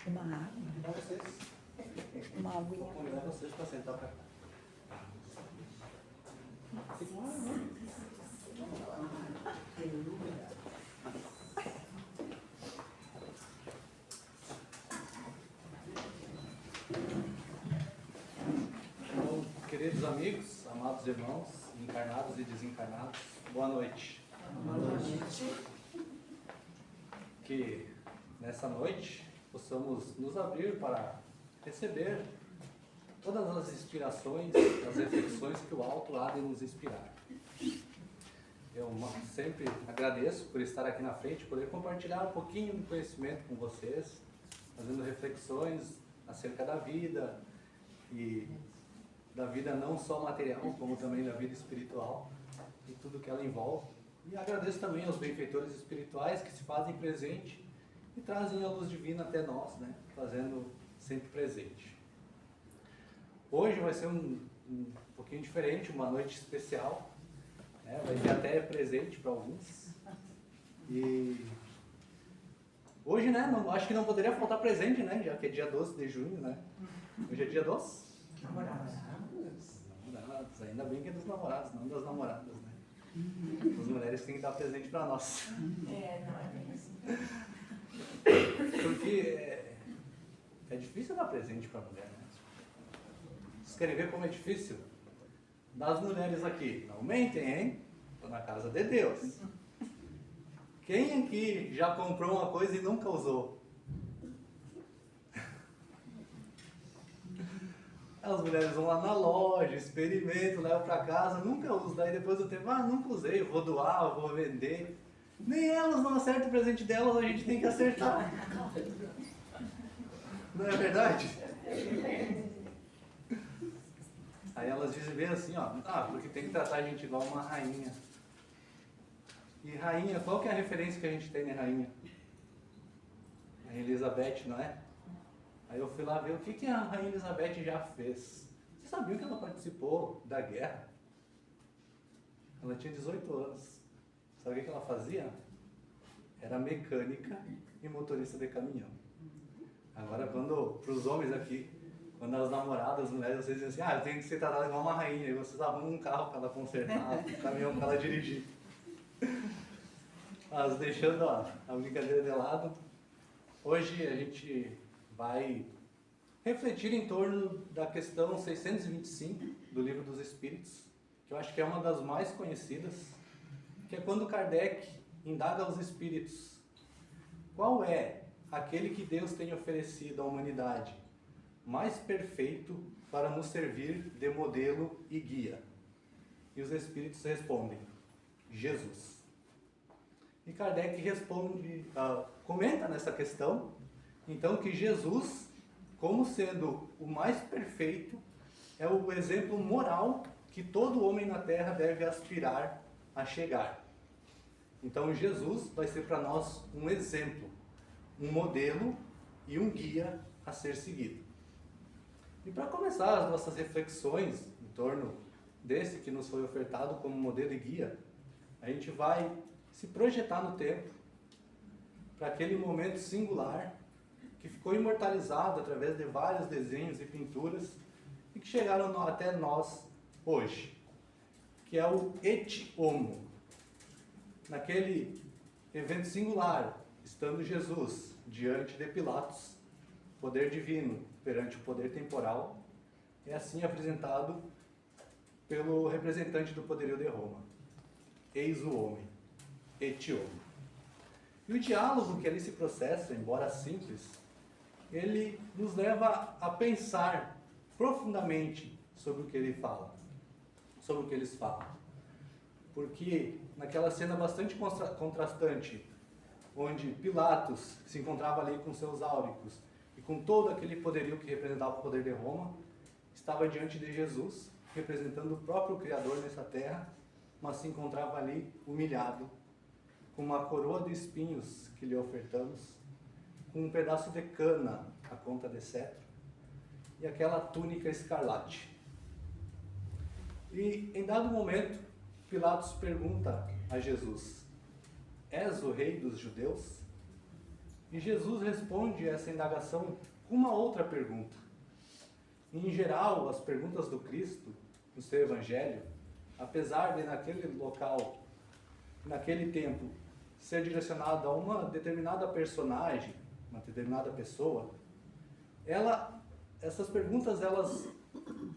Uma água. Para vocês. Uma aguinha. Vou convidar vocês para sentar para cá. Então, queridos amigos, amados irmãos, encarnados e desencarnados, boa noite. Boa noite. Que nessa noite possamos nos abrir para receber todas as inspirações, as reflexões que o alto há de nos inspirar. Eu sempre agradeço por estar aqui na frente, poder compartilhar um pouquinho do conhecimento com vocês, fazendo reflexões acerca da vida, e da vida não só material, como também da vida espiritual e tudo que ela envolve. E agradeço também aos benfeitores espirituais que se fazem presente e trazem a luz divina até nós, né? Fazendo sempre presente. Hoje vai ser um pouquinho diferente, uma noite especial, né? Vai ter até presente para alguns. E hoje, né? Acho que não poderia faltar presente, né? Já que é dia 12 de junho, né? Hoje é dia dos Namorados. namorados. Ainda bem que é dos namorados, não das namoradas, né? As mulheres têm que dar presente para nós. Não é bem assim. Porque é difícil dar presente para a mulher, né? Vocês querem ver como é difícil? Das mulheres aqui, não mentem, hein? Estou na casa de Deus. Quem aqui já comprou uma coisa e nunca usou? As mulheres vão lá na loja, experimentam, levam para casa, nunca usam. Daí depois do tempo, nunca usei, vou doar, vou vender. Nem elas não acertam o presente delas, a gente tem que acertar. Não é verdade? Aí elas dizem bem assim, porque tem que tratar a gente igual uma rainha. E rainha, qual que é a referência que a gente tem na rainha? A Elizabeth, não é? Aí eu fui lá ver o que a Rainha Elizabeth já fez. Você sabia que ela participou da guerra? Ela tinha 18 anos. Sabe o que ela fazia? Era mecânica e motorista de caminhão. Agora, para os homens aqui, quando as namoradas, as mulheres, vocês dizem assim, eu tenho que ser tratada igual uma rainha. E vocês arrumam um carro para ela consertar, um caminhão para ela dirigir. Mas deixando a brincadeira de lado, hoje a gente vai refletir em torno da questão 625 do Livro dos Espíritos, que eu acho que é uma das mais conhecidas, que é quando Kardec indaga aos espíritos qual é aquele que Deus tem oferecido à humanidade mais perfeito para nos servir de modelo e guia. E os espíritos respondem: Jesus. E Kardec responde, comenta nessa questão, então, que Jesus, como sendo o mais perfeito, é o exemplo moral que todo homem na Terra deve aspirar a chegar. Então, Jesus vai ser para nós um exemplo, um modelo e um guia a ser seguido. E para começar as nossas reflexões em torno desse que nos foi ofertado como modelo e guia, a gente vai se projetar no tempo para aquele momento singular que ficou imortalizado através de vários desenhos e pinturas e que chegaram até nós hoje, que é o Et Homo. Naquele evento singular, estando Jesus diante de Pilatos, poder divino perante o poder temporal, é assim apresentado pelo representante do poderio de Roma. Eis o homem, Et Homo. E o diálogo que ali se processa, embora simples, ele nos leva a pensar profundamente sobre o que ele fala, sobre o que eles falam. Porque naquela cena bastante contrastante, onde Pilatos se encontrava ali com seus áuricos e com todo aquele poderio que representava o poder de Roma, estava diante de Jesus, representando o próprio Criador nessa terra, mas se encontrava ali humilhado, com uma coroa de espinhos que lhe ofertamos, com um pedaço de cana a conta de cetro e aquela túnica escarlate. E em dado momento, Pilatos pergunta a Jesus: és o rei dos judeus? E Jesus responde essa indagação com uma outra pergunta. Em geral, as perguntas do Cristo, no seu Evangelho, apesar de naquele local, naquele tempo, ser direcionado a uma determinada personagem, uma determinada pessoa, essas perguntas elas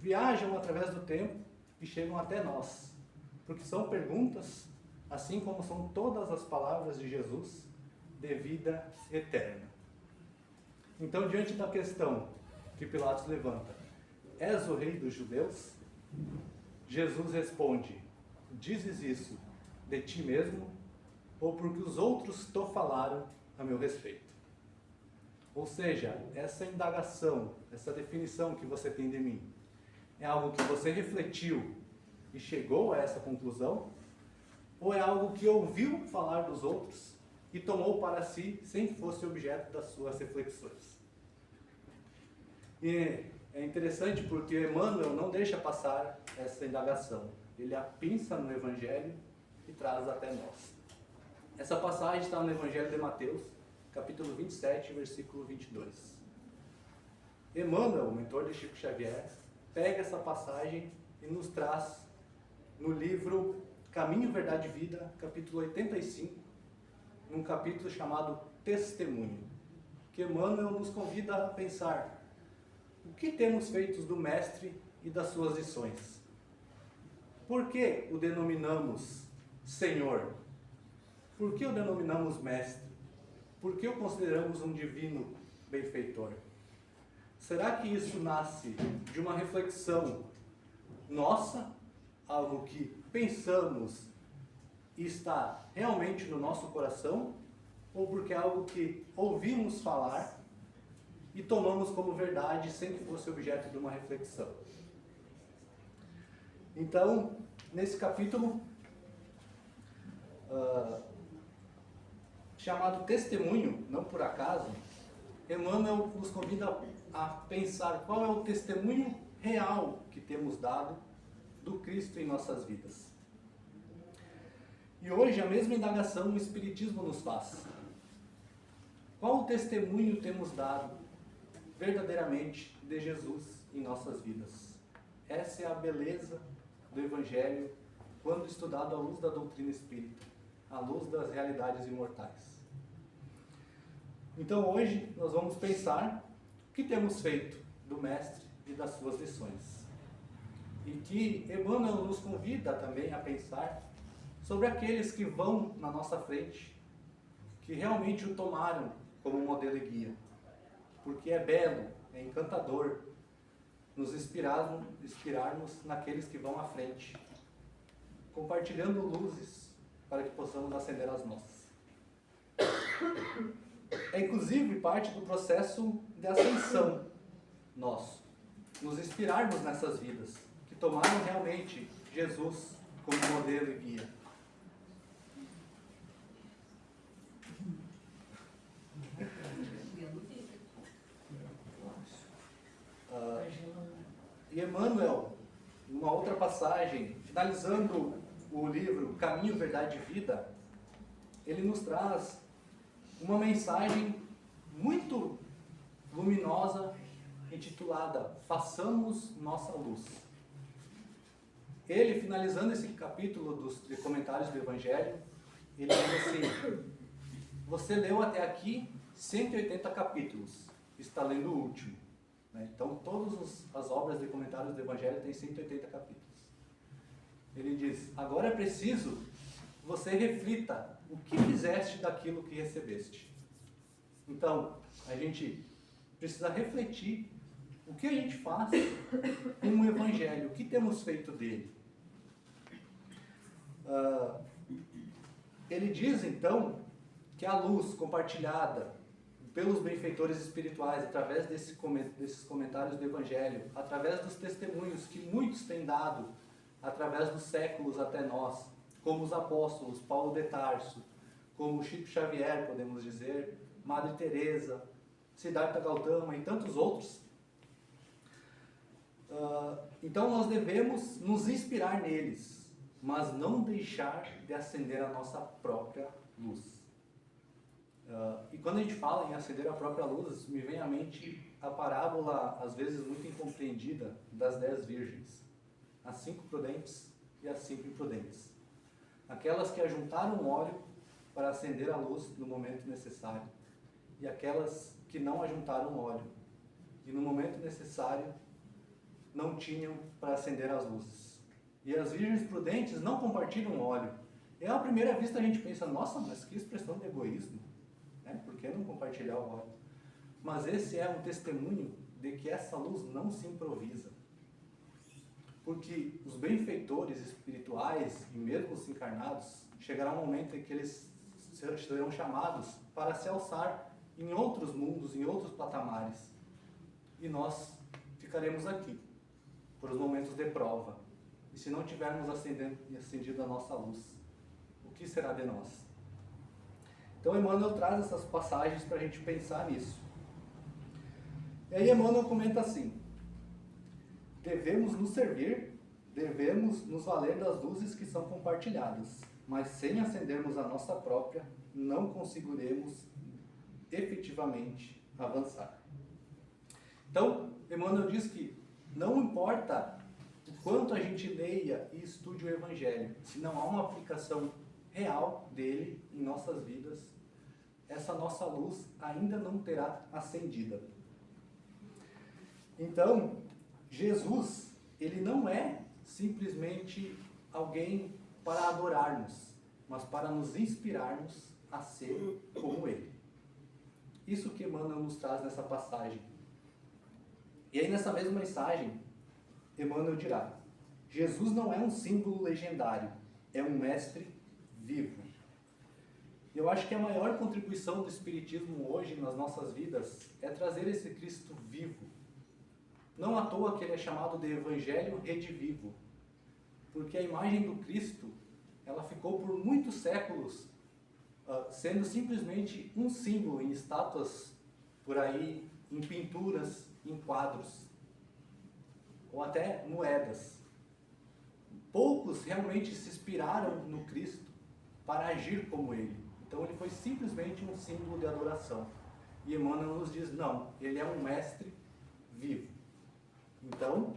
viajam através do tempo e chegam até nós. Porque são perguntas, assim como são todas as palavras de Jesus, de vida eterna. Então, diante da questão que Pilatos levanta, és o rei dos judeus? Jesus responde, dizes isso de ti mesmo ou porque os outros te falaram a meu respeito? Ou seja, essa indagação, essa definição que você tem de mim, é algo que você refletiu e chegou a essa conclusão? Ou é algo que ouviu falar dos outros e tomou para si sem que fosse objeto das suas reflexões? E é interessante porque Emmanuel não deixa passar essa indagação. Ele a pinça no Evangelho e traz até nós. Essa passagem está no Evangelho de Mateus, capítulo 27, versículo 22. Emmanuel, o mentor de Chico Xavier, pega essa passagem e nos traz no livro Caminho, Verdade e Vida, capítulo 85, num capítulo chamado Testemunho, que Emmanuel nos convida a pensar o que temos feito do Mestre e das suas lições. Por que o denominamos Senhor? Por que o denominamos Mestre? Por que o consideramos um divino benfeitor? Será que isso nasce de uma reflexão nossa, algo que pensamos e está realmente no nosso coração, ou porque é algo que ouvimos falar e tomamos como verdade sem que fosse objeto de uma reflexão? Então, nesse capítulo, chamado Testemunho, não por acaso, Emmanuel nos convida a pensar qual é o testemunho real que temos dado do Cristo em nossas vidas. E hoje a mesma indagação o Espiritismo nos faz. Qual o testemunho temos dado verdadeiramente de Jesus em nossas vidas? Essa é a beleza do Evangelho quando estudado à luz da doutrina espírita, à luz das realidades imortais. Então hoje nós vamos pensar o que temos feito do Mestre e das suas lições. E que Emmanuel nos convida também a pensar sobre aqueles que vão na nossa frente, que realmente o tomaram como modelo e guia. Porque é belo, é encantador nos inspirarmos naqueles que vão à frente, compartilhando luzes para que possamos acender as nossas. É inclusive parte do processo de ascensão nosso, nos inspirarmos nessas vidas, que tomaram realmente Jesus como modelo e guia. E Emmanuel, numa outra passagem, finalizando o livro Caminho, Verdade e Vida, ele nos traz uma mensagem muito luminosa, intitulada Façamos Nossa Luz. Ele, finalizando esse capítulo dos comentários do Evangelho, ele diz assim: você leu até aqui 180 capítulos, está lendo o último. Então, todas as obras de comentários do Evangelho têm 180 capítulos. Ele diz: agora é preciso você reflita o que fizeste daquilo que recebeste. Então, a gente precisa refletir o que a gente faz com o Evangelho, o que temos feito dele. Ele diz, então, que a luz compartilhada pelos benfeitores espirituais, através desses comentários do Evangelho, através dos testemunhos que muitos têm dado, através dos séculos até nós, como os apóstolos, Paulo de Tarso, como Chico Xavier, podemos dizer, Madre Teresa, Siddhartha Gautama e tantos outros. Então nós devemos nos inspirar neles, mas não deixar de acender a nossa própria luz. E quando a gente fala em acender a própria luz, me vem à mente a parábola, às vezes muito incompreendida, das 10 virgens. As 5 prudentes e as 5 imprudentes. Aquelas que ajuntaram óleo para acender a luz no momento necessário. E aquelas que não ajuntaram óleo. E no momento necessário não tinham para acender as luzes. E as virgens prudentes não compartilham óleo. E à primeira vista a gente pensa, nossa, mas que expressão de egoísmo. Por que não compartilhar o óleo? Mas esse é um testemunho de que essa luz não se improvisa. Porque os benfeitores espirituais e mesmo os encarnados, chegará um momento em que eles serão chamados para se alçar em outros mundos, em outros patamares. E nós ficaremos aqui, por os momentos de prova. E se não tivermos acendido a nossa luz, o que será de nós? Então Emmanuel traz essas passagens para a gente pensar nisso. E aí Emmanuel comenta assim: devemos nos servir, devemos nos valer das luzes que são compartilhadas, mas sem acendermos a nossa própria, não conseguiremos efetivamente avançar. Então, Emmanuel diz que não importa o quanto a gente leia e estude o Evangelho, se não há uma aplicação real dele em nossas vidas, essa nossa luz ainda não terá acendida. Então, Jesus, ele não é simplesmente alguém para adorarmos, mas para nos inspirarmos a ser como ele. Isso que Emmanuel nos traz nessa passagem. E aí nessa mesma mensagem, Emmanuel dirá: Jesus não é um símbolo legendário, é um mestre vivo. Eu acho que a maior contribuição do Espiritismo hoje nas nossas vidas é trazer esse Cristo vivo. Não à toa que ele é chamado de Evangelho Redivivo, porque a imagem do Cristo, ela ficou por muitos séculos sendo simplesmente um símbolo em estátuas por aí, em pinturas, em quadros, ou até moedas. Poucos realmente se inspiraram no Cristo para agir como ele. Então ele foi simplesmente um símbolo de adoração. E Emmanuel nos diz, não, ele é um mestre vivo. Então,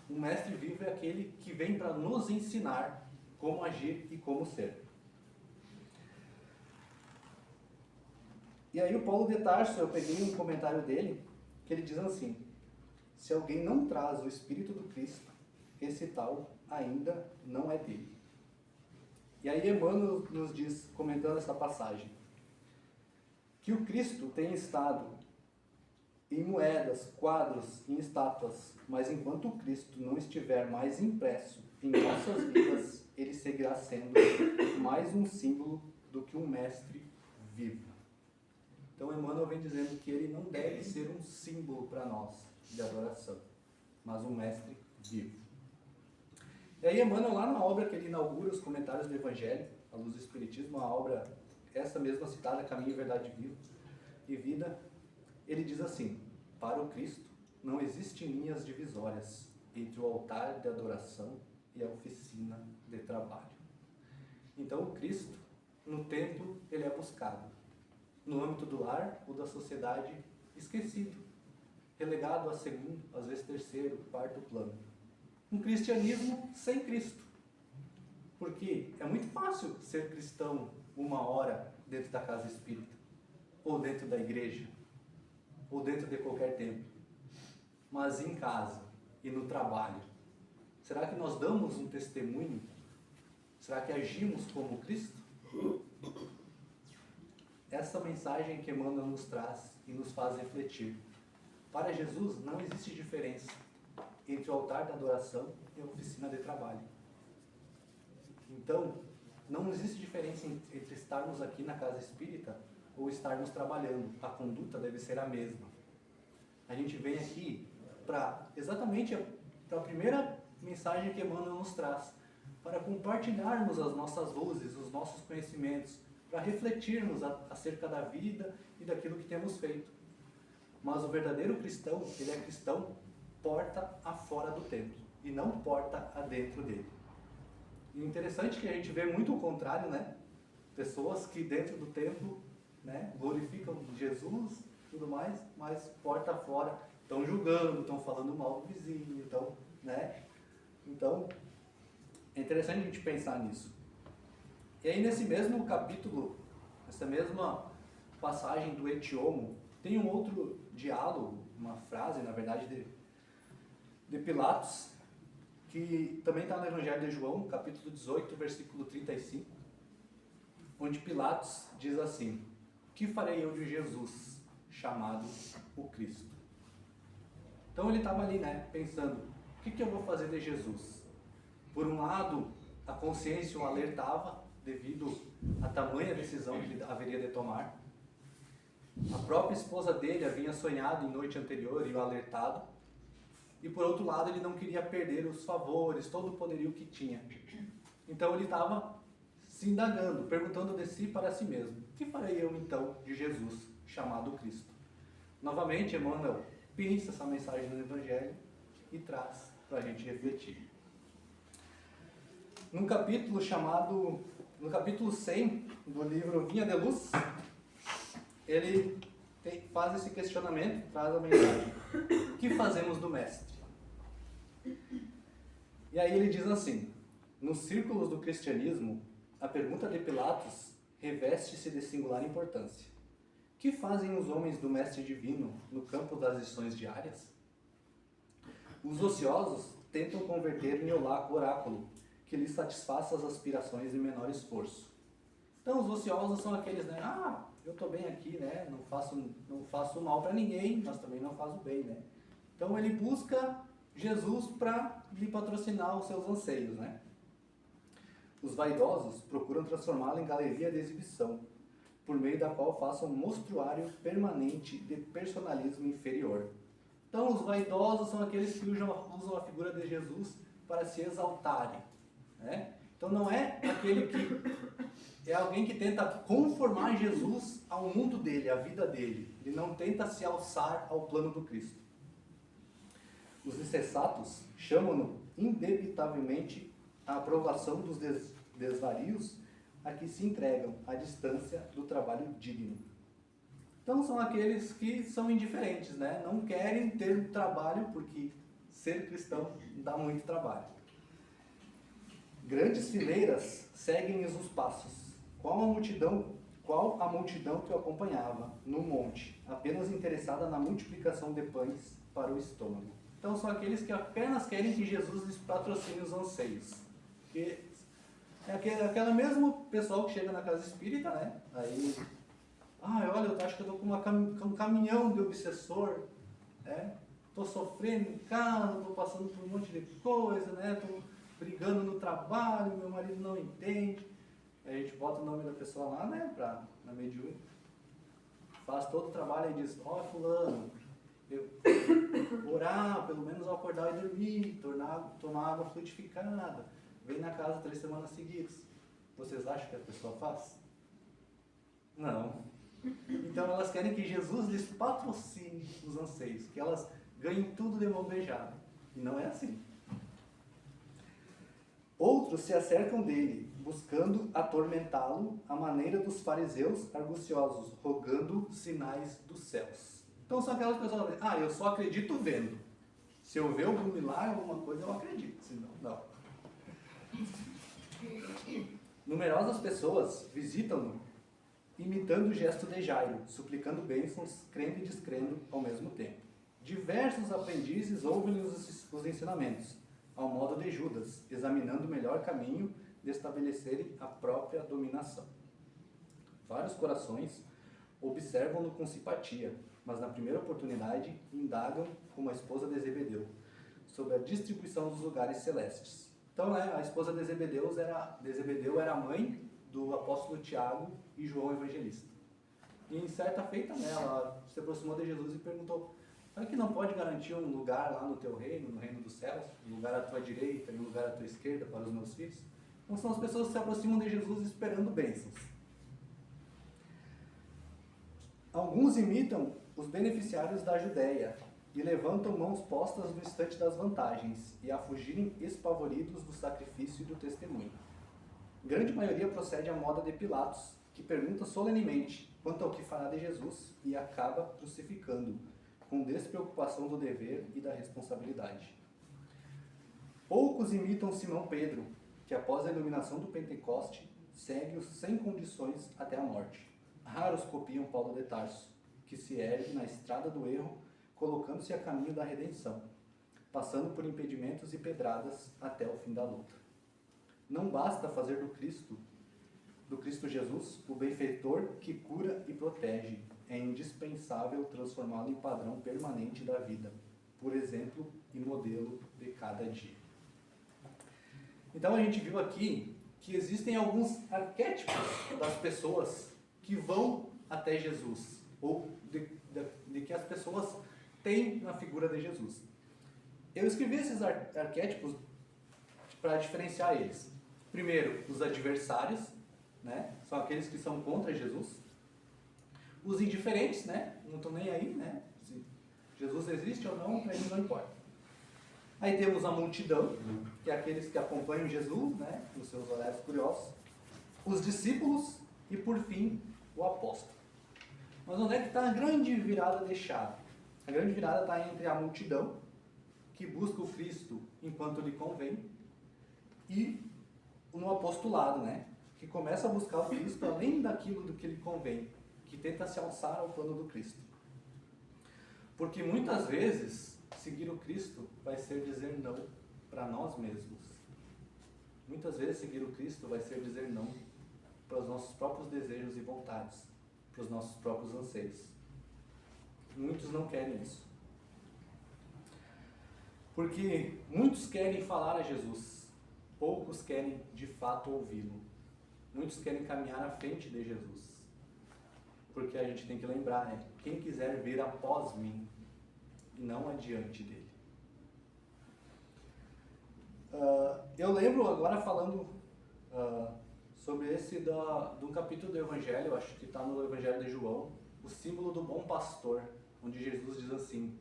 um mestre vivo é aquele que vem para nos ensinar como agir e como ser. E aí o Paulo de Tarso, eu peguei um comentário dele, que ele diz assim: se alguém não traz o Espírito do Cristo, esse tal ainda não é dele. E aí Emmanuel nos diz, comentando essa passagem, que o Cristo tem estado em moedas, quadros, em estátuas, mas enquanto o Cristo não estiver mais impresso em nossas vidas, ele seguirá sendo mais um símbolo do que um mestre vivo. Então Emmanuel vem dizendo que ele não deve ser um símbolo para nós de adoração, mas um mestre vivo. E aí Emmanuel, lá na obra que ele inaugura os comentários do Evangelho, à luz do Espiritismo, a obra, essa mesma citada, Caminho, Verdade e Vida, ele diz assim: para o Cristo não existem linhas divisórias entre o altar de adoração e a oficina de trabalho. Então o Cristo, no templo, ele é buscado. No âmbito do lar ou da sociedade, esquecido, relegado a segundo, às vezes terceiro, quarto plano. Um cristianismo sem Cristo. Porque é muito fácil ser cristão uma hora dentro da casa espírita, ou dentro da igreja, ou dentro de qualquer templo. Mas em casa e no trabalho, será que nós damos um testemunho? Será que agimos como Cristo? Essa mensagem que Emmanuel nos traz e nos faz refletir. Para Jesus não existe diferença entre o altar da adoração e a oficina de trabalho. Então, não existe diferença entre estarmos aqui na casa espírita ou estarmos trabalhando. A conduta deve ser a mesma. A gente vem aqui para exatamente para a primeira mensagem que Emmanuel nos traz, para compartilharmos as nossas luzes, os nossos conhecimentos, para refletirmos acerca da vida e daquilo que temos feito. Mas o verdadeiro cristão, ele é cristão porta afora do templo e não porta adentro dele. E interessante que a gente vê muito o contrário, né? Pessoas que dentro do templo né? Glorificam Jesus, tudo mais, mas porta fora estão julgando, estão falando mal do vizinho, estão, né? Então, é interessante a gente pensar nisso. E aí nesse mesmo capítulo, essa mesma passagem do Etiomo, tem um outro diálogo, uma frase, na verdade, de Pilatos, que também está no Evangelho de João, capítulo 18, versículo 35, onde Pilatos diz assim: que farei eu de Jesus, chamado o Cristo? Então ele estava ali, né, pensando, o que eu vou fazer de Jesus? Por um lado, a consciência o alertava, devido à tamanha decisão que ele haveria de tomar. A própria esposa dele havia sonhado em noite anterior e o alertado. E por outro lado, ele não queria perder os favores, todo o poderio que tinha. Então ele estava se indagando, perguntando de si para si mesmo: o que farei eu então de Jesus, chamado Cristo? Novamente, Emmanuel pensa essa mensagem do Evangelho e traz para a gente refletir. No capítulo 100 do livro Vinha de Luz, ele faz esse questionamento, traz a mensagem: o que fazemos do Mestre? E aí ele diz assim: nos círculos do cristianismo, a pergunta de Pilatos reveste-se de singular importância. Que fazem os homens do Mestre Divino no campo das lições diárias? Os ociosos tentam converter em oráculo que lhes satisfaça as aspirações de menor esforço. Então os ociosos são aqueles, né? Eu estou bem aqui, né? Não faço mal para ninguém, mas também não faço bem, né? Então ele busca Jesus para lhe patrocinar os seus anseios, né? Os vaidosos procuram transformá-lo em galeria de exibição, por meio da qual façam um mostruário permanente de personalismo inferior. Então os vaidosos são aqueles que usam a figura de Jesus para se exaltarem, né? Então não é aquele que é alguém que tenta conformar Jesus ao mundo dele, à vida dele. Ele não tenta se alçar ao plano do Cristo. Os insensatos chamam-no indebitavelmente a aprovação dos desvarios a que se entregam à distância do trabalho digno. Então são aqueles que são indiferentes, né? Não querem ter trabalho porque ser cristão dá muito trabalho. Grandes fileiras seguem-lhes os passos. Qual a multidão que o acompanhava no monte, apenas interessada na multiplicação de pães para o estômago. Então são aqueles que apenas querem que Jesus lhes patrocine os anseios. Que é aquela mesmo pessoal que chega na casa espírita, né? Aí, olha, eu acho que eu estou com um caminhão de obsessor, né? Estou sofrendo em casa, estou passando por um monte de coisa, né? Estou brigando no trabalho, meu marido não entende. Aí a gente bota o nome da pessoa lá, né? Na mediúnica. Faz todo o trabalho e diz: fulano, eu orar, pelo menos ao acordar e dormir, tomar água fluidificada. Vem na casa 3 semanas seguidas. Vocês acham que a pessoa faz? Não. Então elas querem que Jesus lhes patrocine os anseios, que elas ganhem tudo de mão beijada. E não é assim. Outros se acercam dele, buscando atormentá-lo à maneira dos fariseus arguciosos, rogando sinais dos céus. Então são aquelas pessoas que dizem: eu só acredito vendo. Se eu ver algum milagre, alguma coisa, eu acredito. Senão, não. Numerosas pessoas visitam-no, imitando o gesto de Jairo, suplicando bênçãos, crendo e descrendo ao mesmo tempo. Diversos aprendizes ouvem os ensinamentos, ao modo de Judas, examinando o melhor caminho de estabelecerem a própria dominação. Vários corações observam-no com simpatia, mas na primeira oportunidade indagam, como a esposa de Zebedeu, sobre a distribuição dos lugares celestes. Então, a esposa de Zebedeu era a mãe do apóstolo Tiago e João Evangelista. E em certa feita, ela se aproximou de Jesus e perguntou: será que não pode garantir um lugar lá no teu reino, no reino dos céus? Um lugar à tua direita e um lugar à tua esquerda para os meus filhos? Então são as pessoas que se aproximam de Jesus esperando bênçãos. Alguns imitam os beneficiários da Judéia e levantam mãos postas no instante das vantagens e a fugirem espavoridos do sacrifício e do testemunho. Grande maioria procede à moda de Pilatos, que pergunta solenemente quanto ao que fará de Jesus e acaba crucificando, com despreocupação do dever e da responsabilidade. Poucos imitam Simão Pedro, que após a iluminação do Pentecoste, segue-os sem condições até a morte. Raros copiam Paulo de Tarso, que se ergue na estrada do erro, colocando-se a caminho da redenção, passando por impedimentos e pedradas até o fim da luta. Não basta fazer do Cristo Jesus, o benfeitor que cura e protege. É indispensável transformá-lo em padrão permanente da vida, por exemplo e modelo de cada dia. Então a gente viu aqui que existem alguns arquétipos das pessoas que vão até Jesus, ou de que as pessoas têm na figura de Jesus. Eu escrevi esses arquétipos para diferenciar eles. Primeiro, os adversários, né? São aqueles que são contra Jesus. Os indiferentes, né? Não estão nem aí, né? Se Jesus existe ou não, para eles não importa. Aí temos a multidão, que é aqueles que acompanham Jesus, né? Nos seus olhares curiosos. Os discípulos e, por fim, o apóstolo. Mas onde é que está a grande virada de chave? A grande virada está entre a multidão, que busca o Cristo enquanto lhe convém, e no apostolado, né? Que começa a buscar o Cristo além daquilo do que lhe convém, que tenta se alçar ao plano do Cristo. Porque muitas vezes, seguir o Cristo vai ser dizer não para nós mesmos. Muitas vezes, seguir o Cristo vai ser dizer não para os nossos próprios desejos e vontades, para os nossos próprios anseios. Muitos não querem isso. Porque muitos querem falar a Jesus, poucos querem de fato ouvi-lo. Muitos querem caminhar à frente de Jesus. Porque a gente tem que lembrar, né? Quem quiser vir após mim, e não adiante dele. Eu lembro agora falando sobre esse do capítulo do Evangelho, acho que está no Evangelho de João, o símbolo do bom pastor, onde Jesus diz assim: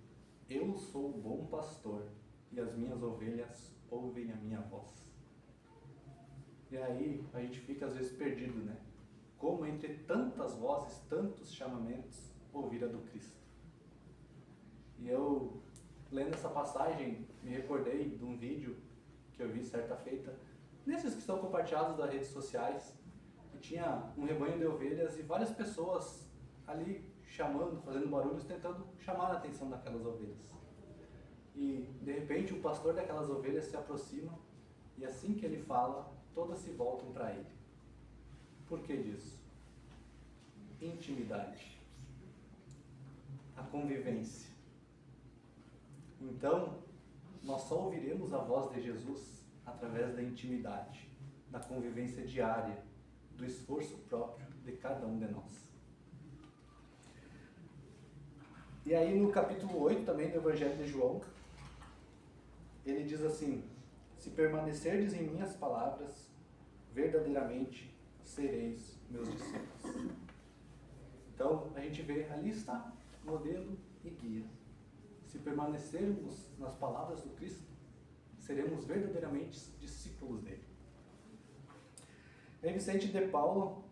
eu sou o bom pastor e as minhas ovelhas ouvem a minha voz. E aí a gente fica às vezes perdido, né? Como entre tantas vozes, tantos chamamentos, ouvir a do Cristo. E eu, lendo essa passagem, me recordei de um vídeo que eu vi certa feita, nesses que são compartilhados das redes sociais, que tinha um rebanho de ovelhas e várias pessoas ali chamando, fazendo barulhos, tentando chamar a atenção daquelas ovelhas. E, de repente, o pastor daquelas ovelhas se aproxima e assim que ele fala, todas se voltam para ele. Por que disso? Intimidade. A convivência. Então, nós só ouviremos a voz de Jesus através da intimidade, da convivência diária, do esforço próprio de cada um de nós. E aí no capítulo 8 também do Evangelho de João, ele diz assim: se permanecerdes em minhas palavras, verdadeiramente sereis meus discípulos. Então a gente vê, ali está, modelo e guia. Se permanecermos nas palavras do Cristo, seremos verdadeiramente discípulos dele. Em Vicente de Paulo,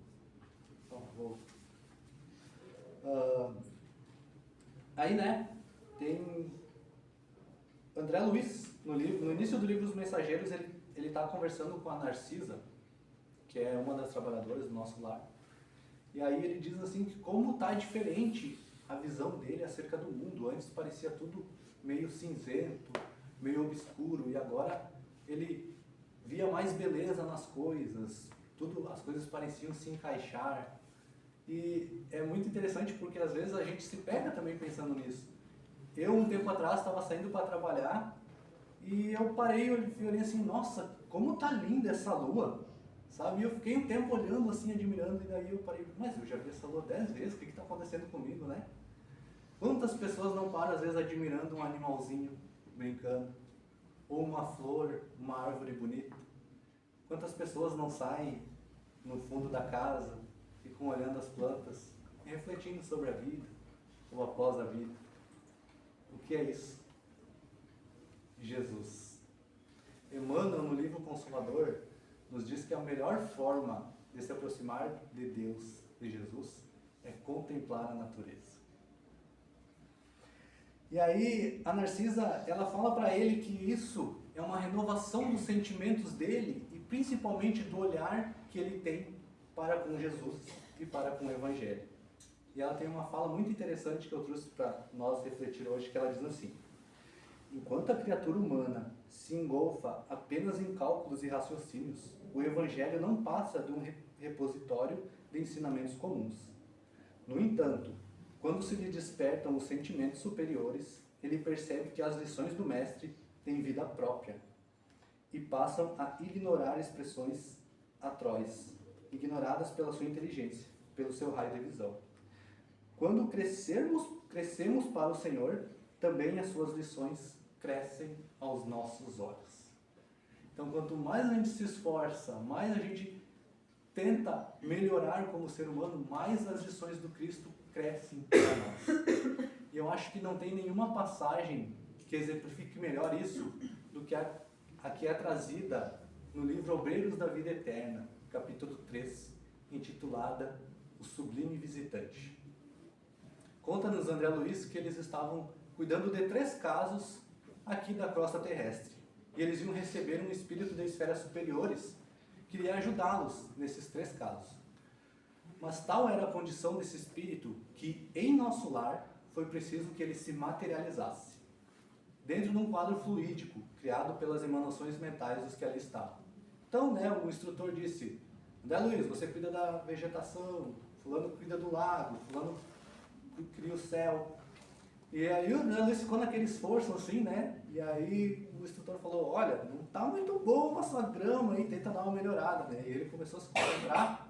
aí, né, tem André Luiz, no início do livro Os Mensageiros, ele está conversando com a Narcisa, que é uma das trabalhadoras do nosso lar. E aí ele diz assim que como está diferente a visão dele acerca do mundo. Antes parecia tudo meio cinzento, meio obscuro, e agora ele via mais beleza nas coisas, as coisas pareciam se encaixar. E é muito interessante porque às vezes a gente se pega também pensando nisso. Eu, um tempo atrás, estava saindo para trabalhar e eu parei e olhei assim: nossa, como tá linda essa lua, sabe? E eu fiquei um tempo olhando assim, admirando, e daí eu parei: mas eu já vi essa lua 10 vezes, o que está acontecendo comigo, né? Quantas pessoas não param às vezes admirando um animalzinho brincando, ou uma flor, uma árvore bonita? Quantas pessoas não saem no fundo da casa, ficam olhando as plantas, refletindo sobre a vida, ou após a vida? O que é isso? Jesus. Emmanuel, no livro Consolador, nos diz que a melhor forma de se aproximar de Deus, de Jesus, é contemplar a natureza. E aí a Narcisa, ela fala para ele que isso é uma renovação dos sentimentos dele e principalmente do olhar que ele tem para com Jesus e para com o Evangelho. E ela tem uma fala muito interessante que eu trouxe para nós refletir hoje, que ela diz assim: enquanto a criatura humana se engolfa apenas em cálculos e raciocínios, o Evangelho não passa de um repositório de ensinamentos comuns. No entanto, quando se lhe despertam os sentimentos superiores, ele percebe que as lições do Mestre têm vida própria e passam a ignorar expressões atrozes, ignoradas pela sua inteligência, pelo seu raio de visão. Quando crescemos para o Senhor, também as suas lições crescem aos nossos olhos. Então, quanto mais a gente se esforça, mais a gente tenta melhorar como ser humano, mais as lições do Cristo crescem para nós. E eu acho que não tem nenhuma passagem que exemplifique melhor isso do que a que é trazida no livro Obreiros da Vida Eterna, capítulo 3, intitulada O Sublime Visitante. Conta-nos André Luiz que eles estavam cuidando de 3 casos aqui da crosta terrestre. E eles iam receber um espírito de esferas superiores que iria ajudá-los nesses 3 casos. Mas tal era a condição desse espírito que em nosso lar foi preciso que ele se materializasse, dentro de um quadro fluídico criado pelas emanações mentais dos que ali estavam. Então, o instrutor disse: André Luiz, você cuida da vegetação, fulano cuida do lago, fulano cria o céu. E aí o André Luiz ficou naquele esforço assim, E aí o instrutor falou: olha, não está muito boa a sua grama aí, tenta dar uma melhorada, E ele começou a se concentrar.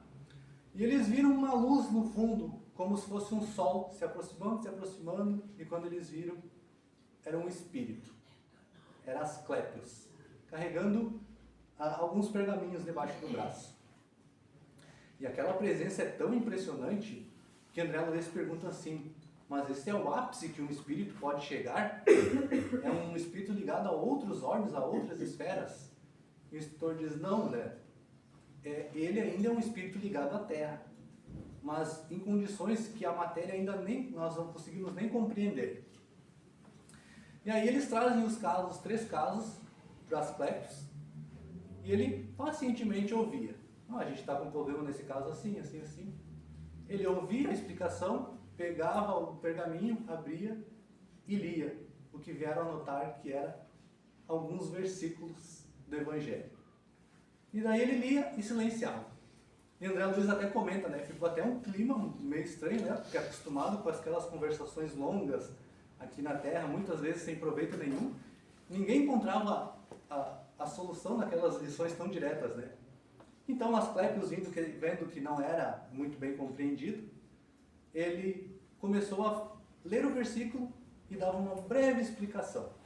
E eles viram uma luz no fundo, como se fosse um sol se aproximando, e quando eles viram, era um espírito. Era Asclépios, carregando alguns pergaminhos debaixo do braço. E aquela presença é tão impressionante que André Luiz pergunta assim: mas esse é o ápice que um espírito pode chegar? É um espírito ligado a outros ordes, a outras esferas? E o instrutor diz: não, André. Ele ainda é um espírito ligado à Terra, mas em condições que a matéria ainda nós não conseguimos nem compreender. E aí eles trazem os 3 casos para Asclépios, e ele pacientemente ouvia. A gente está com um problema nesse caso assim, assim, assim. Ele ouvia a explicação, pegava o pergaminho, abria e lia o que vieram a notar que era alguns versículos do Evangelho. E daí ele lia e silenciava. E André Luiz até comenta, ficou até um clima meio estranho, porque é acostumado com aquelas conversações longas aqui na Terra, muitas vezes sem proveito nenhum, ninguém encontrava a solução daquelas lições tão diretas, Então Asclépios, vendo que não era muito bem compreendido, ele começou a ler o versículo e dava uma breve explicação.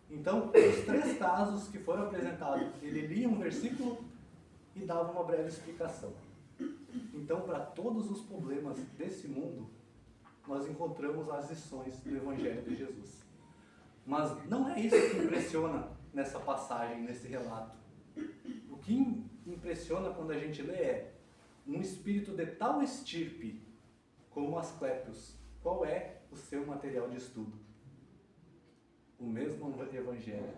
Então, os 3 casos que foram apresentados, ele lia um versículo e dava uma breve explicação. Então, para todos os problemas desse mundo, nós encontramos as lições do Evangelho de Jesus. Mas não é isso que impressiona nessa passagem, nesse relato. O que impressiona quando a gente lê é um espírito de tal estirpe como Asclépios. Qual é o seu material de estudo? O mesmo Evangelho,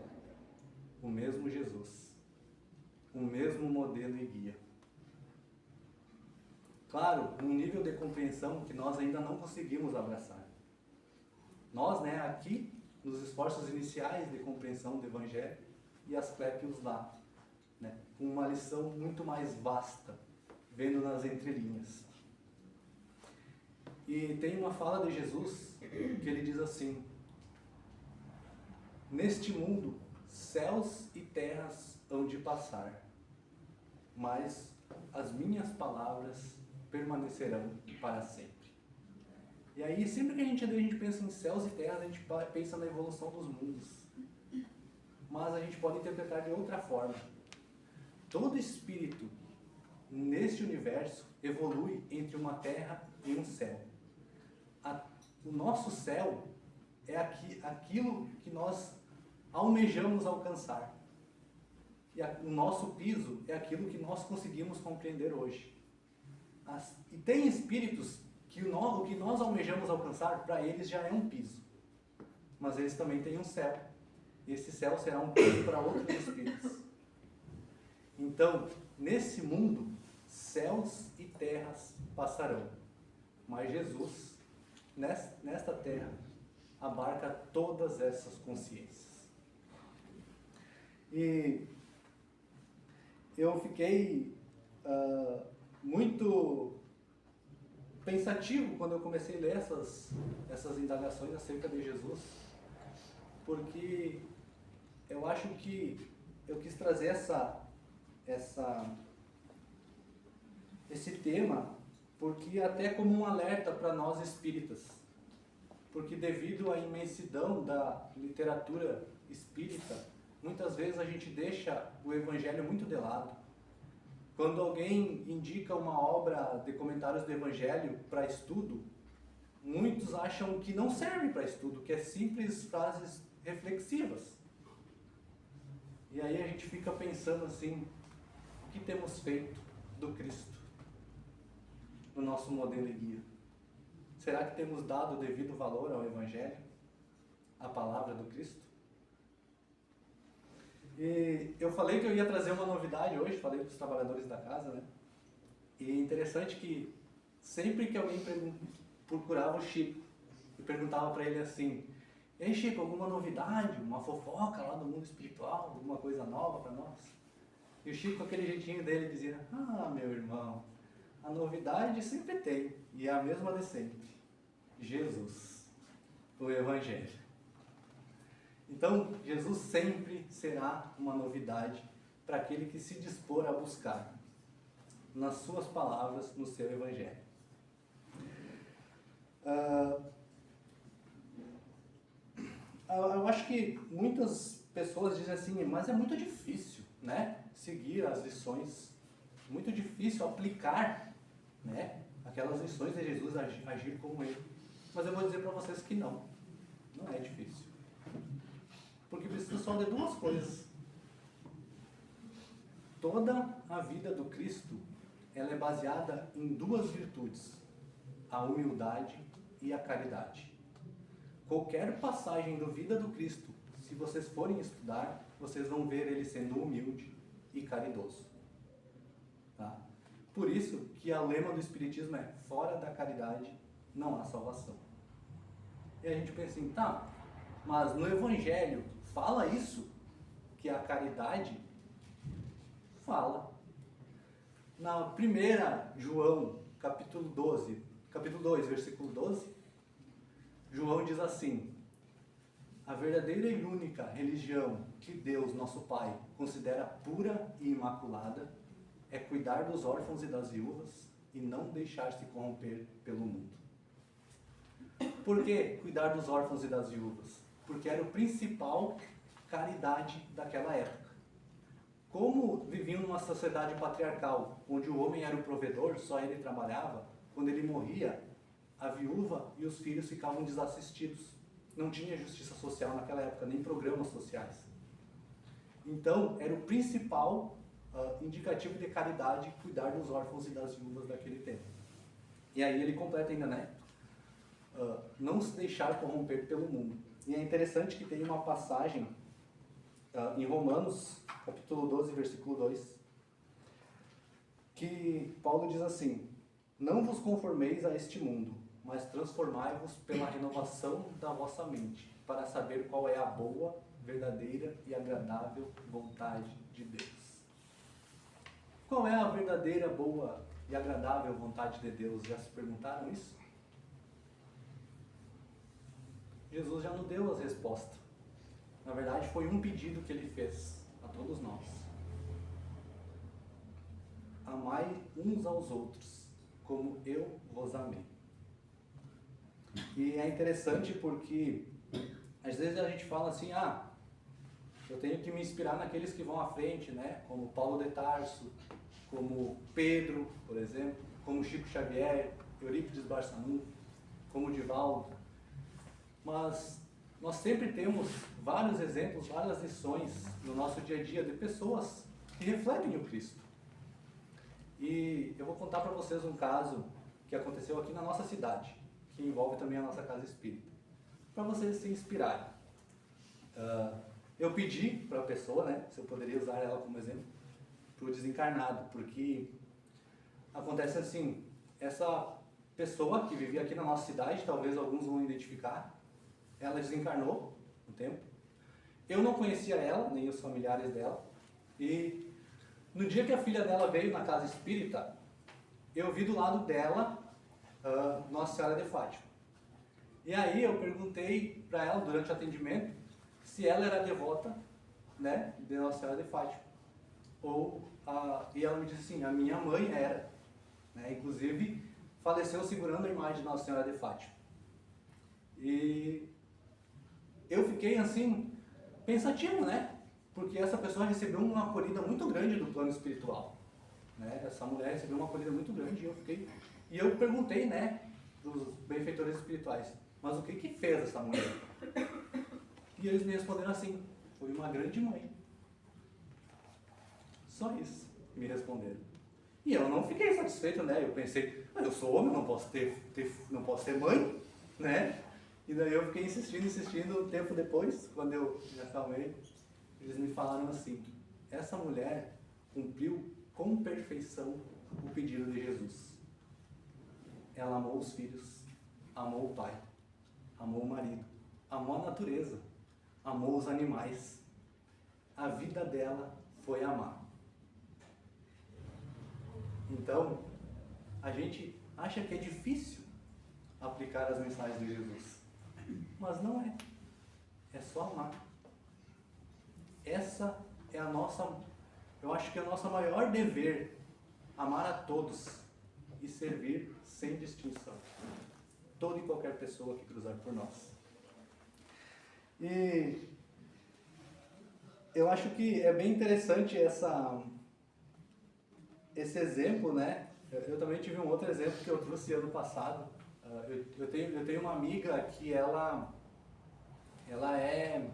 o mesmo Jesus, o mesmo modelo e guia. Claro, num nível de compreensão que nós ainda não conseguimos abraçar. Nós, aqui, nos esforços iniciais de compreensão do Evangelho, e Asclépios lá, com uma lição muito mais vasta, vendo nas entrelinhas. E tem uma fala de Jesus que ele diz assim: neste mundo, céus e terras hão de passar, mas as minhas palavras permanecerão para sempre. E aí, sempre que a gente pensa em céus e terras, a gente pensa na evolução dos mundos. Mas a gente pode interpretar de outra forma. Todo espírito neste universo evolui entre uma terra e um céu. O nosso céu é aquilo que nós almejamos alcançar. e o nosso piso é aquilo que nós conseguimos compreender hoje. E tem espíritos que o que nós almejamos alcançar, para eles já é um piso. Mas eles também têm um céu. E esse céu será um piso para outros espíritos. Então, nesse mundo, céus e terras passarão. Mas Jesus, nesta terra, abarca todas essas consciências. E eu fiquei muito pensativo quando eu comecei a ler essas indagações acerca de Jesus, porque eu acho que eu quis trazer esse tema, porque até como um alerta para nós espíritas, porque devido à imensidão da literatura espírita, muitas vezes a gente deixa o Evangelho muito de lado. Quando alguém indica uma obra de comentários do Evangelho para estudo, muitos acham que não serve para estudo, que é simples frases reflexivas. E aí a gente fica pensando assim, o que temos feito do Cristo no nosso modelo e guia? Será que temos dado o devido valor ao Evangelho, à palavra do Cristo? E eu falei que eu ia trazer uma novidade hoje, falei para os trabalhadores da casa, né? E é interessante que sempre que alguém procurava o Chico e perguntava para ele assim: "Ei Chico, alguma novidade, uma fofoca lá do mundo espiritual, alguma coisa nova para nós?" E o Chico, com aquele jeitinho dele, dizia: "Ah, meu irmão, a novidade sempre tem, e é a mesma de sempre. Jesus, o Evangelho." Então, Jesus sempre será uma novidade para aquele que se dispor a buscar nas suas palavras, no seu Evangelho. Eu acho que muitas pessoas dizem assim, mas é muito difícil, né, seguir as lições, muito difícil aplicar, né, aquelas lições de Jesus, agir como ele. Mas eu vou dizer para vocês que não é difícil. Porque precisa só de duas coisas. Toda a vida do Cristo, ela é baseada em duas virtudes: a humildade e a caridade. Qualquer passagem da vida do Cristo, se vocês forem estudar, vocês vão ver ele sendo humilde e caridoso. Tá? Por isso que o lema do Espiritismo é: fora da caridade não há salvação. E a gente pensa assim, tá, mas no Evangelho fala isso? Que a caridade fala. Na primeira João, capítulo 2, versículo 12, João diz assim: a verdadeira e única religião que Deus, nosso Pai, considera pura e imaculada é cuidar dos órfãos e das viúvas e não deixar-se corromper pelo mundo. Por que cuidar dos órfãos e das viúvas? Porque era o principal caridade daquela época. Como viviam numa sociedade patriarcal, onde o homem era o provedor, só ele trabalhava, quando ele morria, a viúva e os filhos ficavam desassistidos. Não tinha justiça social naquela época, nem programas sociais. Então, era o principal indicativo de caridade cuidar dos órfãos e das viúvas daquele tempo. E aí ele completa ainda, né? Não se deixar corromper pelo mundo. E é interessante que tem uma passagem em Romanos, capítulo 12, versículo 2, que Paulo diz assim: não vos conformeis a este mundo, mas transformai-vos pela renovação da vossa mente, para saber qual é a boa, verdadeira e agradável vontade de Deus. Qual é a verdadeira, boa e agradável vontade de Deus? Já se perguntaram isso? Jesus já nos deu as respostas. Na verdade, foi um pedido que ele fez a todos nós: amai uns aos outros, como eu vos amei. E é interessante porque às vezes a gente fala assim, eu tenho que me inspirar naqueles que vão à frente, né? Como Paulo de Tarso, como Pedro, por exemplo, como Chico Xavier, Eurípides Barçanufo, como Divaldo. Mas nós sempre temos vários exemplos, várias lições no nosso dia a dia de pessoas que refletem o Cristo. E eu vou contar para vocês um caso que aconteceu aqui na nossa cidade, que envolve também a nossa casa espírita, para vocês se inspirarem. Eu pedi para a pessoa, né, se eu poderia usar ela como exemplo, para o desencarnado, porque acontece assim, essa pessoa que vivia aqui na nossa cidade, talvez alguns vão identificar, ela desencarnou no tempo. Eu não conhecia ela, nem os familiares dela, e no dia que a filha dela veio na casa espírita, eu vi do lado dela Nossa Senhora de Fátima. E aí eu perguntei para ela durante o atendimento se ela era devota, né, de Nossa Senhora de Fátima. E ela me disse assim, a minha mãe era, né, inclusive faleceu segurando a imagem de Nossa Senhora de Fátima. E eu fiquei assim, pensativo, né? Porque essa pessoa recebeu uma acolhida muito grande do plano espiritual, né? Essa mulher recebeu uma acolhida muito grande e eu perguntei, né, dos benfeitores espirituais, mas o que fez essa mulher? E eles me responderam assim, foi uma grande mãe. Só isso me responderam. E eu não fiquei satisfeito, né? Eu pensei, eu sou homem, não posso não posso ser mãe, né? E daí eu fiquei insistindo, um tempo depois, quando eu me acalmei, eles me falaram assim, essa mulher cumpriu com perfeição o pedido de Jesus. Ela amou os filhos, amou o pai, amou o marido, amou a natureza, amou os animais. A vida dela foi amar. Então, a gente acha que é difícil aplicar as mensagens de Jesus. Mas não é. É só amar. Essa é eu acho que é o nosso maior dever, amar a todos e servir sem distinção. Toda e qualquer pessoa que cruzar por nós. E eu acho que é bem interessante esse exemplo, né? Eu também tive um outro exemplo que eu trouxe ano passado. Eu tenho uma amiga que ela é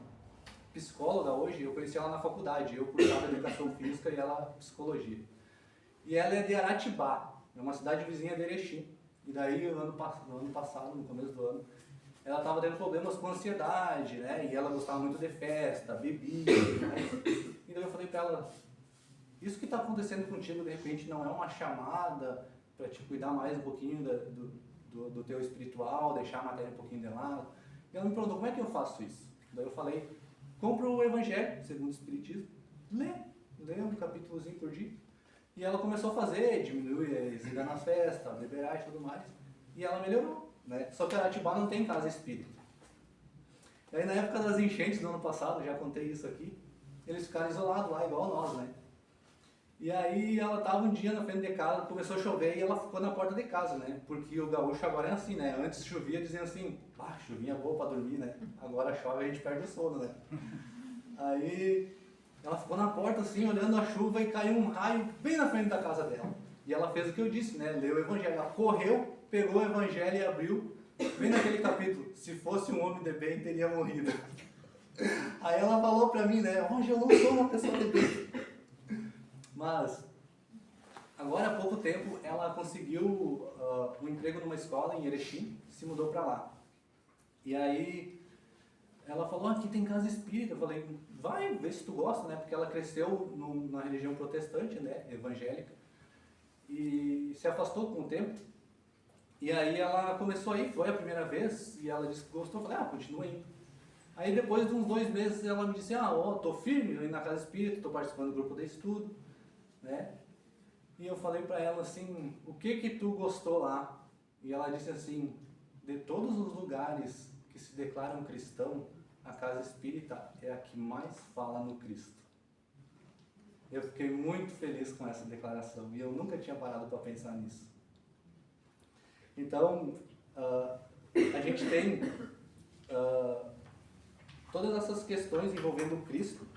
psicóloga hoje, eu conheci ela na faculdade, eu cursava educação física e ela psicologia. E ela é de Aratibá, é uma cidade vizinha de Erechim. E daí, no ano passado, no começo do ano, ela estava tendo problemas com ansiedade, né? E ela gostava muito de festa, bebida, né? E daí eu falei para ela, isso que está acontecendo contigo, de repente, não é uma chamada para te cuidar mais um pouquinho do teu espiritual, deixar a matéria um pouquinho de lado? E ela me perguntou, como é que eu faço isso? Daí eu falei, compra o Evangelho, segundo o Espiritismo, lê um capítulozinho por dia. E ela começou a fazer, diminuir, ir nas festas, beberá e tudo mais. E ela melhorou, né? Só que Aratibá não tem casa espírita. E aí na época das enchentes do ano passado, já contei isso aqui, eles ficaram isolados lá, igual nós, né? E aí ela estava um dia na frente de casa, começou a chover e ela ficou na porta de casa, né? Porque o gaúcho agora é assim, né? Antes chovia dizendo assim, chuvinha boa para dormir, né? Agora chove e a gente perde o sono, né? Aí ela ficou na porta assim, olhando a chuva e caiu um raio bem na frente da casa dela. E ela fez o que eu disse, né? Leu o Evangelho. Ela correu, pegou o Evangelho e abriu, bem naquele capítulo, se fosse um homem de bem, teria morrido. Aí ela falou pra mim, né? Hoje eu não sou uma pessoa de bem. Mas, agora há pouco tempo, ela conseguiu um emprego numa escola em Erechim, se mudou para lá. E aí, ela falou, aqui tem casa espírita. Eu falei, vai, vê se tu gosta, né? Porque ela cresceu na religião protestante, né? Evangélica. E se afastou com o tempo. E aí ela começou a ir, foi a primeira vez, e ela disse que gostou. Eu falei, continua indo. Aí depois de uns 2 meses, ela me disse, tô firme, indo na casa espírita, tô participando do grupo de estudo, né? E eu falei para ela assim, o que tu gostou lá? E ela disse assim, de todos os lugares que se declaram cristão, a casa espírita é a que mais fala no Cristo. Eu fiquei muito feliz com essa declaração e eu nunca tinha parado para pensar nisso. Então, a gente tem todas essas questões envolvendo o Cristo.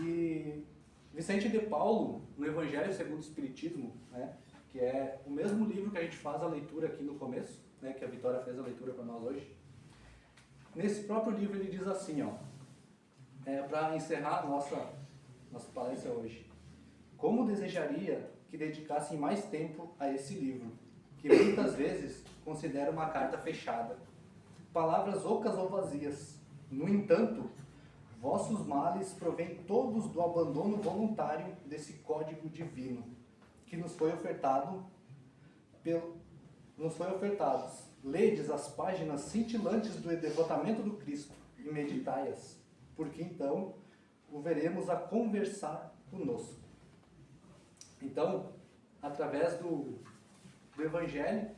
E Vicente de Paulo, no Evangelho segundo o Espiritismo, né, que é o mesmo livro que a gente faz a leitura aqui no começo, né, que a Vitória fez a leitura para nós hoje. Nesse próprio livro ele diz assim, para encerrar nossa palestra hoje. Como desejaria que dedicassem mais tempo a esse livro, que muitas vezes considero uma carta fechada. Palavras ocas ou vazias. No entanto, vossos males provêm todos do abandono voluntário desse código divino, que nos foi ofertados. Ledes as páginas cintilantes do devotamento do Cristo e meditai-as, porque então o veremos a conversar conosco. Então, através do Evangelho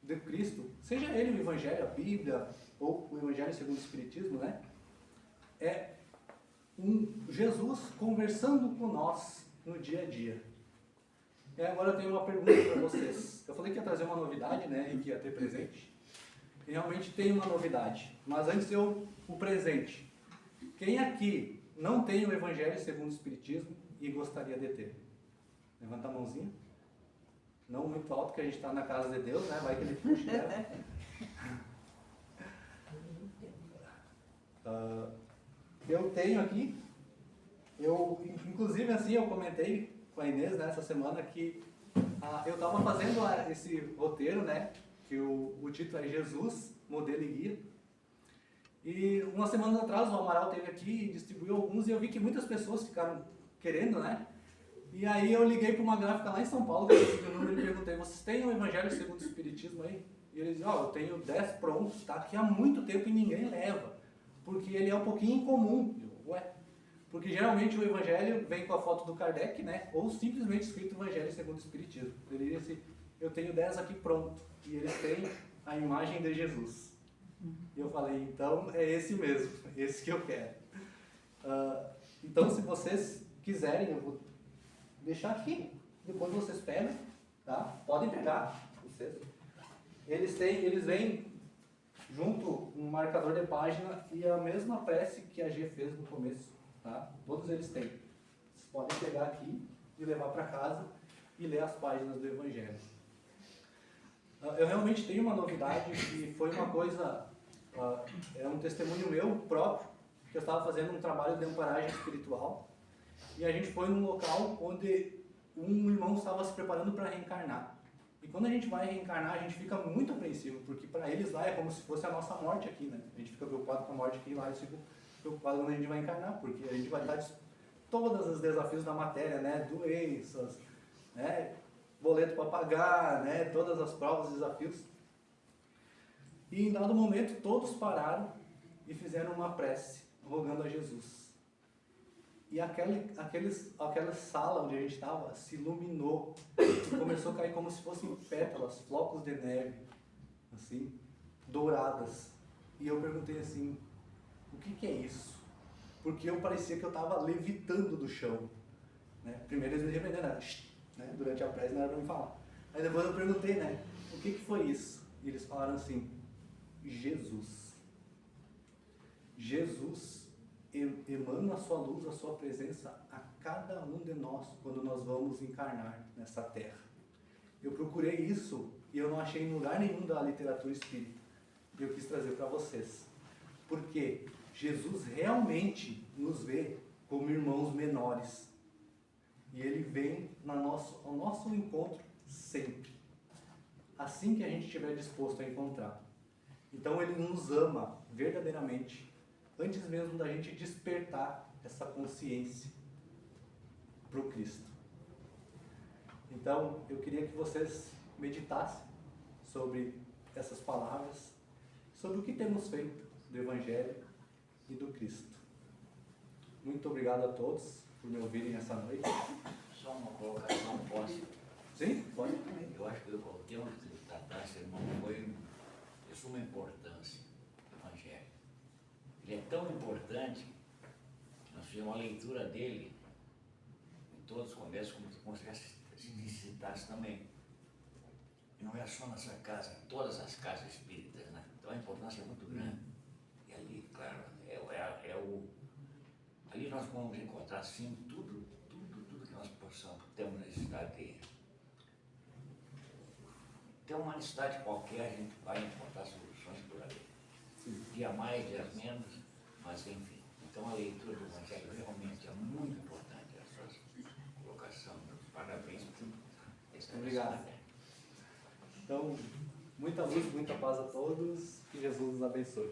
de Cristo, seja ele o Evangelho, a Bíblia, ou o Evangelho segundo o Espiritismo, né? É um Jesus conversando com nós no dia a dia. E agora eu tenho uma pergunta para vocês. Eu falei que ia trazer uma novidade, né, e que ia ter presente. E realmente tem uma novidade. Mas antes o presente. Quem aqui não tem o Evangelho segundo o Espiritismo e gostaria de ter? Levanta a mãozinha. Não muito alto, porque a gente está na casa de Deus, né? Vai que ele puxa dela. Eu tenho aqui. Inclusive, assim, eu comentei com a Inês, né, essa semana que eu estava fazendo esse roteiro, né? Que o título é Jesus, Modelo e Guia. E umas semanas atrás o Amaral esteve aqui e distribuiu alguns, e eu vi que muitas pessoas ficaram querendo, né? E aí eu liguei para uma gráfica lá em São Paulo, que eu recebi o número, e perguntei: vocês têm o Evangelho segundo o Espiritismo aí? E eles disseram: eu tenho 10 prontos, está aqui há muito tempo e ninguém leva, porque ele é um pouquinho incomum. Ué, porque geralmente o Evangelho vem com a foto do Kardec, né? Ou simplesmente escrito Evangelho segundo o Espiritismo. Ele disse: eu tenho 10 aqui pronto, e eles têm a imagem de Jesus. E eu falei: então é esse mesmo, esse que eu quero. Então, se vocês quiserem, eu vou deixar aqui, depois vocês pegam, tá? Podem pegar, vocês. Eles vêm junto um marcador de página e a mesma prece que a G fez no começo, tá? Todos eles têm. Vocês podem pegar aqui e levar para casa e ler as páginas do Evangelho. Eu realmente tenho uma novidade que foi uma coisa, é um testemunho meu próprio, que eu estava fazendo um trabalho de amparagem espiritual. E a gente foi num local onde um irmão estava se preparando para reencarnar. E quando a gente vai reencarnar, a gente fica muito apreensivo, porque para eles lá é como se fosse a nossa morte aqui, né? A gente fica preocupado com a morte aqui, e lá eles ficam preocupados quando a gente vai encarnar, porque a gente vai estar todos os desafios da matéria, né? Doenças, né? Boleto para pagar, né? Todas as provas e desafios. E em dado momento, todos pararam e fizeram uma prece, rogando a Jesus. E aquela sala onde a gente estava se iluminou e começou a cair como se fossem pétalas, flocos de neve, assim, douradas. E eu perguntei assim: o que é isso? Porque eu parecia que eu estava levitando do chão. Né? Primeiro eles me repreenderam, né? Durante a prece não era para me falar. Aí depois eu perguntei, né? O que foi isso? E eles falaram assim: Jesus. Jesus emana a sua luz, a sua presença a cada um de nós quando nós vamos encarnar nessa terra. Eu procurei isso e eu não achei em lugar nenhum da literatura espírita. E eu quis trazer para vocês. Porque Jesus realmente nos vê como irmãos menores. E Ele vem ao nosso encontro sempre. Assim que a gente estiver disposto a encontrar. Então Ele nos ama verdadeiramente, antes mesmo da gente despertar essa consciência para o Cristo. Então, eu queria que vocês meditassem sobre essas palavras, sobre o que temos feito do Evangelho e do Cristo. Muito obrigado a todos por me ouvirem essa noite. Só uma colocação, posso? Sim, pode. Eu acho que o tema que tratasse, irmão, foi de suma importância do Evangelho. Ele é tão importante que nós fizemos uma leitura dele em todos os começos, como se citasse também. E não é só nessa casa, em todas as casas espíritas, né? Então a importância é muito grande. E ali, claro, ali nós vamos encontrar, sim, tudo que nós possamos, temos necessidade de ter uma necessidade qualquer, a gente vai encontrar soluções por ali. Dia mais, dia menos, mas enfim. Então a leitura do Evangelho realmente é muito importante. Obrigado. Então, muita luz, muita paz a todos. Que Jesus nos abençoe.